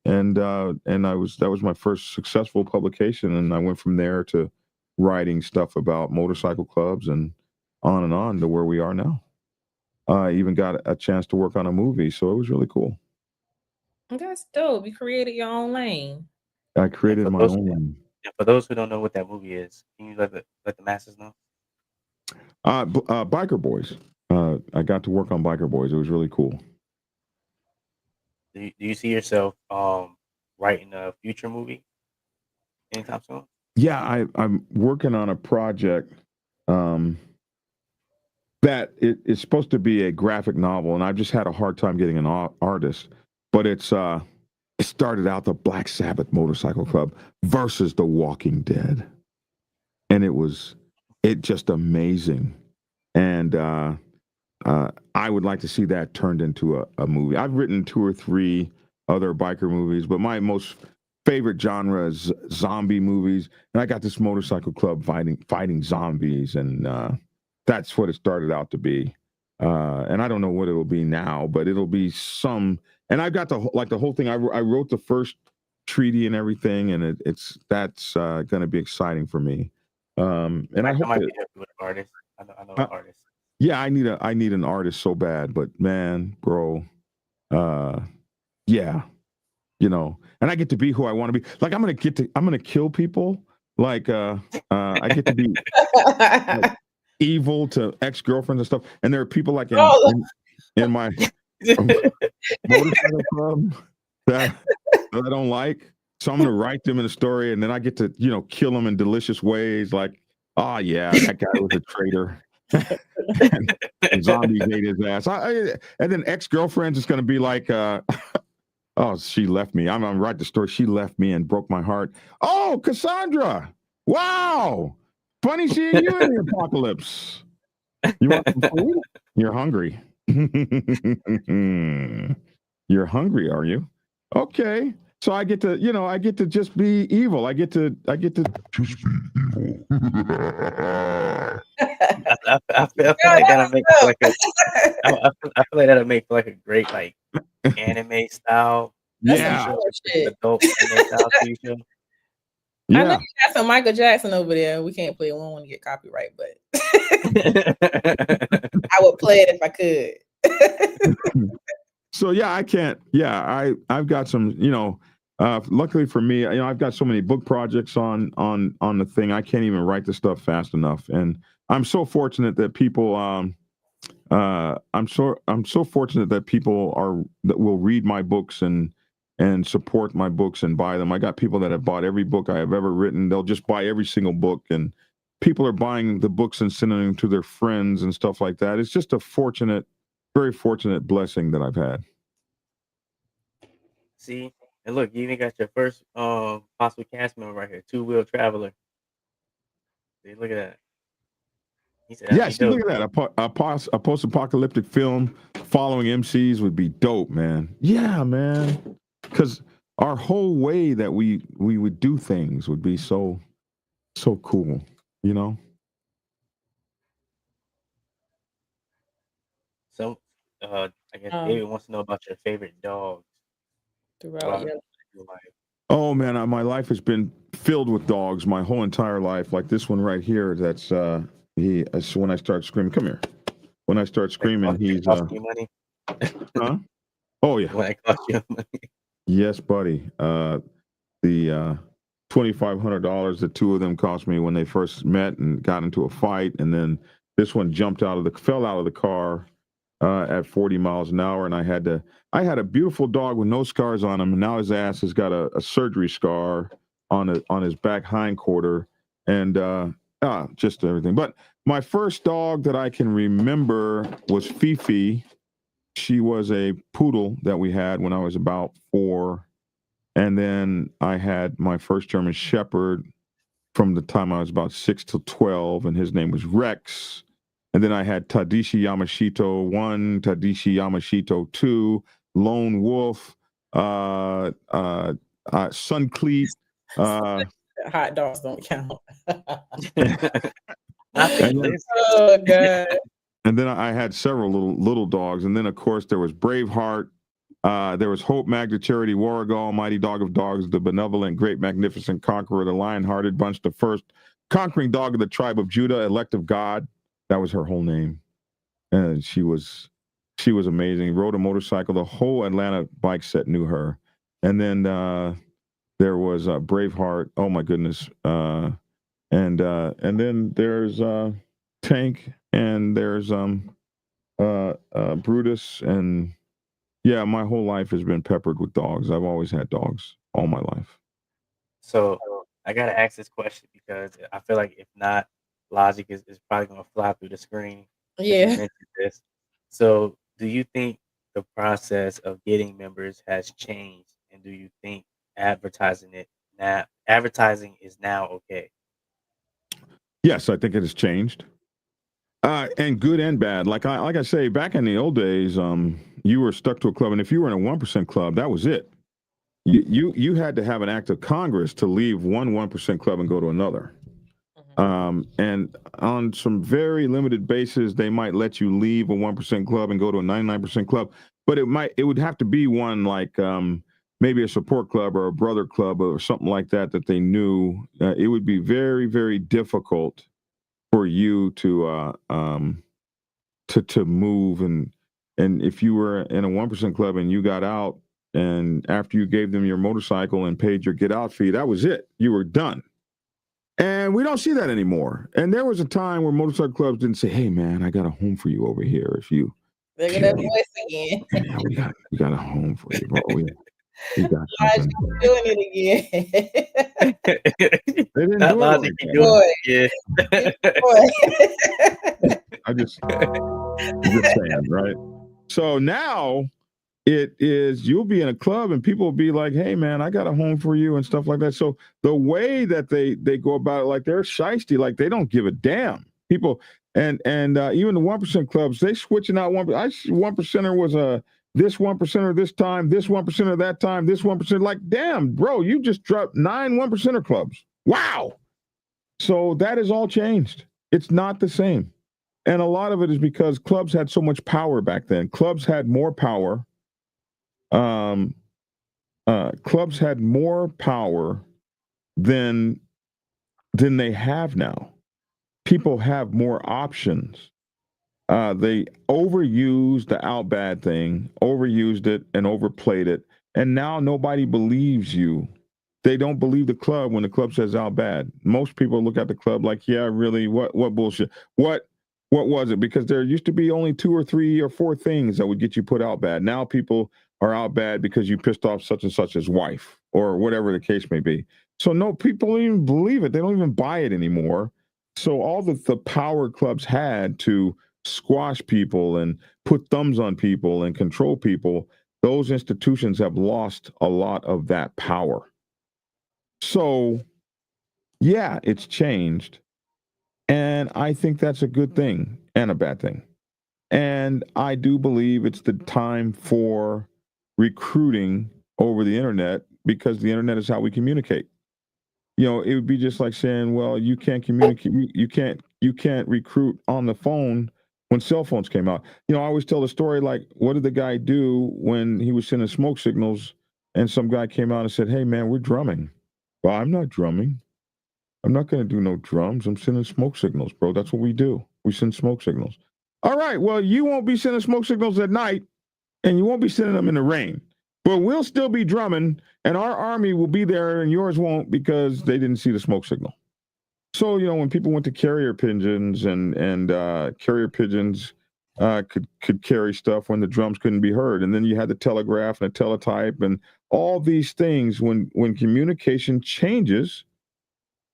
And that was my first successful publication. And I went from there to writing stuff about motorcycle clubs and on to where we are now. I even got a chance to work on a movie, so it was really cool. That's dope. You created your own lane. I created my own lane. For those who don't know what that movie is, can you let the masses know? Biker Boys. I got to work on Biker Boys. It was really cool. Do you see yourself writing a future movie anytime soon? Yeah, I'm working on a project that that it's supposed to be a graphic novel, and I've just had a hard time getting an artist. But it started out the Black Sabbath Motorcycle Club versus the Walking Dead, and it just amazing. And I would like to see that turned into a movie. I've written two or three other biker movies, but my most favorite genre is zombie movies. And I got this motorcycle club fighting zombies, and that's what it started out to be. And I don't know what it'll be now, but it'll be some. And I've got the whole thing. I wrote the first treaty and everything, and that's going to be exciting for me. And I hope might that, be happy with an artist. I know an artist. yeah, I need an artist so bad, but man, bro, yeah, and I get to be who I want to be. Like I'm gonna kill people. Like I get to be like, evil to ex-girlfriends and stuff. And there are people like in my motorcycle club that I don't like. So I'm gonna write them in a story, and then I get to kill them in delicious ways. Like, oh yeah, that guy was a traitor. and zombies ate his ass. And then ex-girlfriends is going to be like, oh, she left me. I'm going to write the story. She left me and broke my heart. Oh, Cassandra. Wow. Funny seeing you in the apocalypse. You want some food? You're hungry. You're hungry, are you? Okay. So I get to just be evil. I get to just be evil. I feel like that'll make like I feel like that'll make like a great like anime style. Yeah. Adult anime style TV show. I know you got some Michael Jackson over there. We can't play it. We don't want to get copyright, but I would play it if I could. So yeah, I can't. Yeah, I've got some. Luckily for me, I've got so many book projects on the thing. I can't even write the stuff fast enough, and I'm so fortunate that people. I'm so fortunate that people that will read my books and support my books and buy them. I got people that have bought every book I have ever written. They'll just buy every single book, and people are buying the books and sending them to their friends and stuff like that. It's just a very fortunate blessing that I've had. See, and look, you even got your first possible cast member right here, Two-Wheel Traveler. See, look at that. He said, yeah, see, look at that. A post-apocalyptic film following MCs would be dope, man. Yeah, man. Because our whole way that we would do things would be so cool, So, I guess David wants to know about your favorite dogs throughout your life. Oh man, my life has been filled with dogs my whole entire life. Like this one right here. That's when I start screaming. Come here. When I start screaming, he's you money. Huh? Oh yeah. When I cost you money. Yes, buddy. The $2,500 the two of them cost me when they first met and got into a fight, and then this one fell out of the car at 40 miles an hour, and I had a beautiful dog with no scars on him, and now his ass has got a surgery scar on his back hind quarter, and just everything. But my first dog that I can remember was Fifi. She was a poodle that we had when I was about 4. And then I had my first German Shepherd from the time I was about 6 to 12, and his name was Rex. And then I had Tadashi Yamashito 1, Tadashi Yamashito 2, Lone Wolf, Sun Cleat. Hot dogs don't count. Oh, God. And then I had several little dogs. And then, of course, there was Braveheart. There was Hope, Magda, Charity, Warrigal, Mighty Dog of Dogs, the benevolent, great, magnificent conqueror, the lion-hearted bunch, the first conquering dog of the tribe of Judah, elect of God. That was her whole name. And she was amazing. Rode a motorcycle. The whole Atlanta bike set knew her. And then there was Braveheart. Oh, my goodness. And then there's Tank, and there's Brutus, and yeah, my whole life has been peppered with dogs. I've always had dogs all my life. So I got to ask this question because I feel like if not, logic is probably going to fly through the screen. Since you Yeah. mentioned this. So, do you think the process of getting members has changed, and do you think advertising is now okay? Yes, I think it has changed. And good and bad. Like I say, back in the old days, you were stuck to a club, and if you were in a 1% club, that was it. You had to have an act of Congress to leave 1% club and go to another. Mhm. And on some very limited basis, they might let you leave a 1% club and go to a 99% club. But it would have to be one like maybe a support club or a brother club or something like that they knew. It would be very, very difficult for you to move, and if you were in a 1% club and you got out, and after you gave them your motorcycle and paid your get out fee, that was it. You were done. And we don't see that anymore. And there was a time where motorcycle clubs didn't say, "Hey man, I got a home for you over here. Look at If that you voice again. yeah, we got a home for you, bro. We got Lodge, something." you doing it again. They didn't Not do it logic, like you that. doing Boy, it good again. boy. I'm just saying, right? So now it is, you'll be in a club and people will be like, "Hey man, I got a home for you," and stuff like that. So the way that they go about it, like they're shisty, like they don't give a damn. People and even the 1% clubs, they switching out 1%er was a this 1%er this time, this 1%er that time, this 1%. Like, damn, bro, you just dropped 9 1%er clubs. Wow. So that has all changed. It's not the same. And a lot of it is because clubs had so much power back then. Um, Clubs had more power than they have now. People have more options. They overused the out bad thing, overused it, and overplayed it, and now nobody believes you. They don't believe the club when the club says out bad. Most people look at the club like, "Yeah, really, what bullshit? What was it?" Because there used to be only 2 or 3 or 4 things that would get you put out bad. Now people are out bad because you pissed off such and such's wife or whatever the case may be. So no, people don't even believe it. They don't even buy it anymore. So all the power clubs had to squash people and put thumbs on people and control people, those institutions have lost a lot of that power. So, yeah, it's changed. And I think that's a good thing and a bad thing. And I do believe it's the time for recruiting over the internet because the internet is how we communicate. It would be just like saying, well, you can't communicate, you can't recruit on the phone when cell phones came out. I always tell the story like, what did the guy do when he was sending smoke signals and some guy came out and said, "Hey man, we're drumming." "Well, I'm not drumming. I'm not going to do no drums. I'm sending smoke signals, bro. That's what we do. We send smoke signals." "All right, well, you won't be sending smoke signals at night and you won't be sending them in the rain, but we'll still be drumming and our army will be there and yours won't because they didn't see the smoke signal." So, when people went to carrier pigeons and carrier pigeons could carry stuff when the drums couldn't be heard. And then you had the telegraph and the teletype and all these things. When communication changes,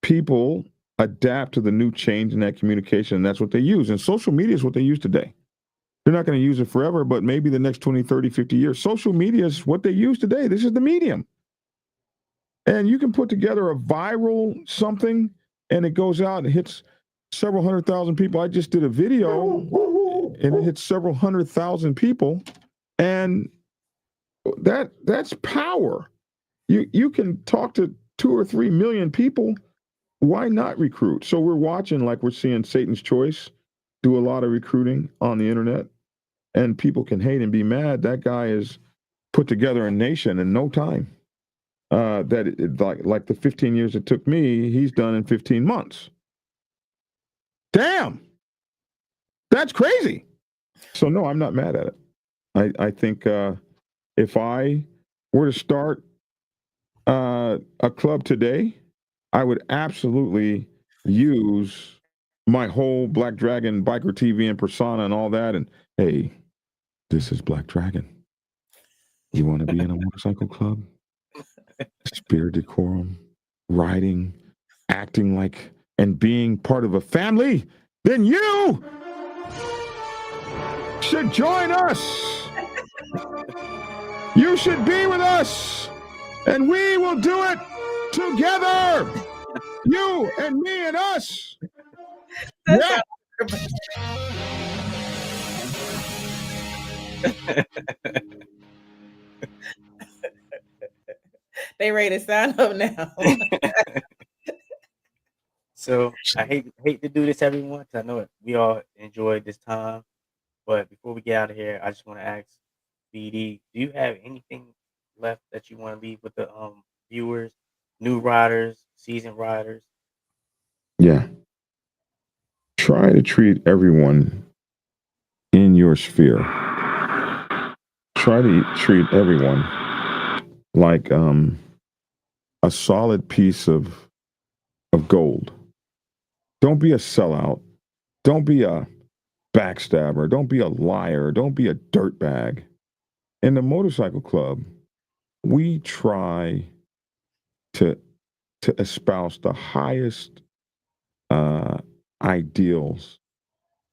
people adapt to the new change in that communication, and that's what they use. And social media is what they use today. They're not going to use it forever, but maybe the next 20, 30, 50 years. Social media is what they use today. This is the medium. And you can put together a viral something, and it goes out and hits several 100,000 people. I just did a video, and it hit several 100,000 people, and that's power. You can talk to 2 or 3 million people. Why not recruit? So we're watching, like we're seeing Satan's Choice do a lot of recruiting on the internet, and people can hate and be mad. That guy has put together a nation in no time. Like the 15 years it took me, he's done in 15 months. Damn, that's crazy. So no, I'm not mad at it. I think if I were to start a club today, I would absolutely use my whole Black Dragon biker TV and persona and all that. And hey, this is Black Dragon. You want to be in a motorcycle club? Spirit decorum, riding, acting like, and being part of a family? Then you should join us. You should be with us, and we will do it together. You and me and us. That's Yeah. They ready to sign up now. So I hate to do this, everyone, because I know we all enjoyed this time. But before we get out of here, I just want to ask BD, do you have anything left that you want to leave with the viewers, new riders, seasoned riders? Yeah. Try to treat everyone in your sphere. Try to treat everyone like a solid piece of gold. Don't be a sellout. Don't be a backstabber. Don't be a liar. Don't be a dirtbag. In the motorcycle club, we try to to espouse the highest uh, ideals,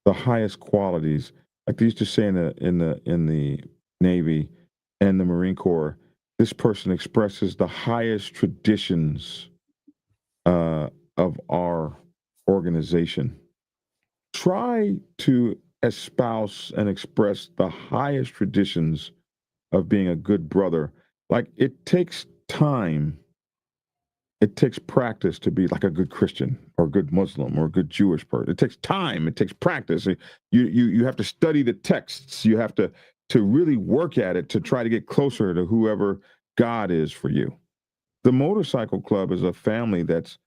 the highest qualities. Like they used to say in the Navy and the Marine Corps, this person expresses the highest traditions uh, of our organization. Try to espouse and express the highest traditions of being a good brother. Like it takes time, it takes practice to be like a good Christian or a good Muslim or a good Jewish person. It takes time, it takes practice. You have to study the texts. You have to really work at it to try to get closer to whoever God is for you. The motorcycle club is a family that's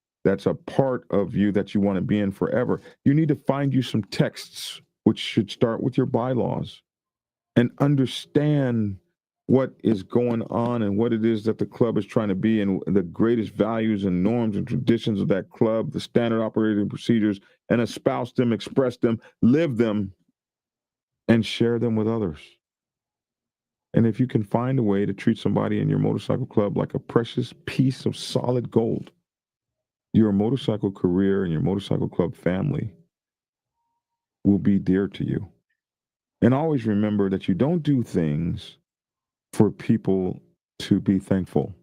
a part of you that you want to be in forever. You need to find you some texts which should start with your bylaws and understand what is going on and what it is that the club is trying to be and the greatest values and norms and traditions of that club, the standard operating procedures, and espouse them, express them, live them, and share them with others. And if you can find a way to treat somebody in your motorcycle club like a precious piece of solid gold, your motorcycle career and your motorcycle club family will be dear to you. And always remember that you don't do things for people to be thankful.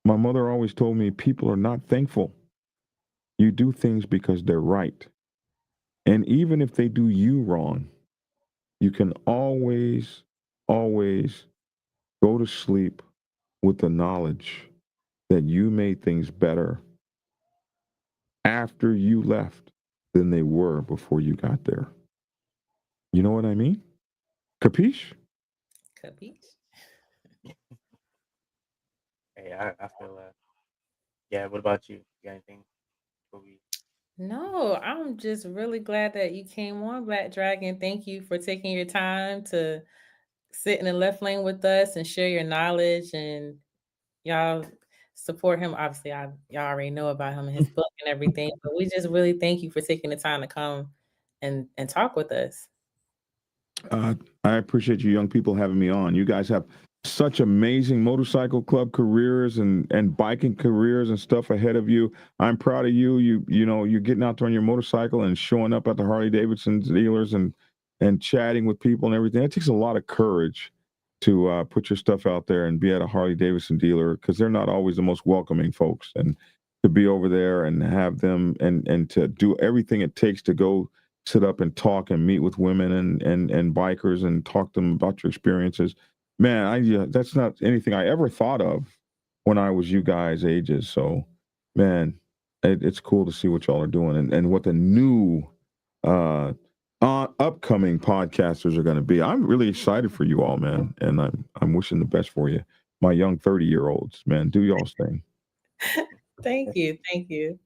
My mother always told me people are not thankful. You do things because they're right. And even if they do you wrong, you can always, always go to sleep with the knowledge that you made things better after you left than they were before you got there. You know what I mean? Capiche? Capiche? Hey, I feel that. Yeah. What about you? You got anything before we? No, I'm just really glad that you came on, Black Dragon. Thank you for taking your time to sit in the left lane with us and share your knowledge, and y'all support him. Obviously, y'all already know about him and his book and everything, but we just really thank you for taking the time to come and talk with us. Uh, I appreciate you young people having me on. You guys have such amazing motorcycle club careers and biking careers and stuff ahead of you. I'm proud of you. You know you're getting out there on your motorcycle and showing up at the Harley Davidson dealers and chatting with people and everything. It takes a lot of courage to put your stuff out there and be at a Harley Davidson dealer because they're not always the most welcoming folks. And to be over there and have them and to do everything it takes to go sit up and talk and meet with women and bikers and talk to them about your experiences. Man, that's not anything I ever thought of when I was you guys' ages. So, man, it's cool to see what y'all are doing and what the new uh, upcoming podcasters are going to be. I'm really excited for you all, man, and I'm wishing the best for you, my young 30-year-olds. Man, do y'all's thing. Thank you. Thank you.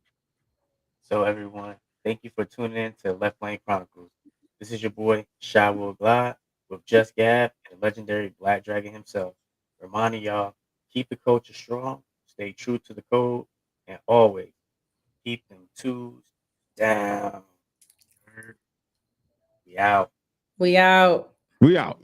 So everyone, thank you for tuning in to Left Lane Chronicles. This is your boy Shawil Glide with Just Gab and the legendary Black Dragon himself. Reminding y'all, keep the culture strong, stay true to the code, and always keep them twos down. We out. We out. We out.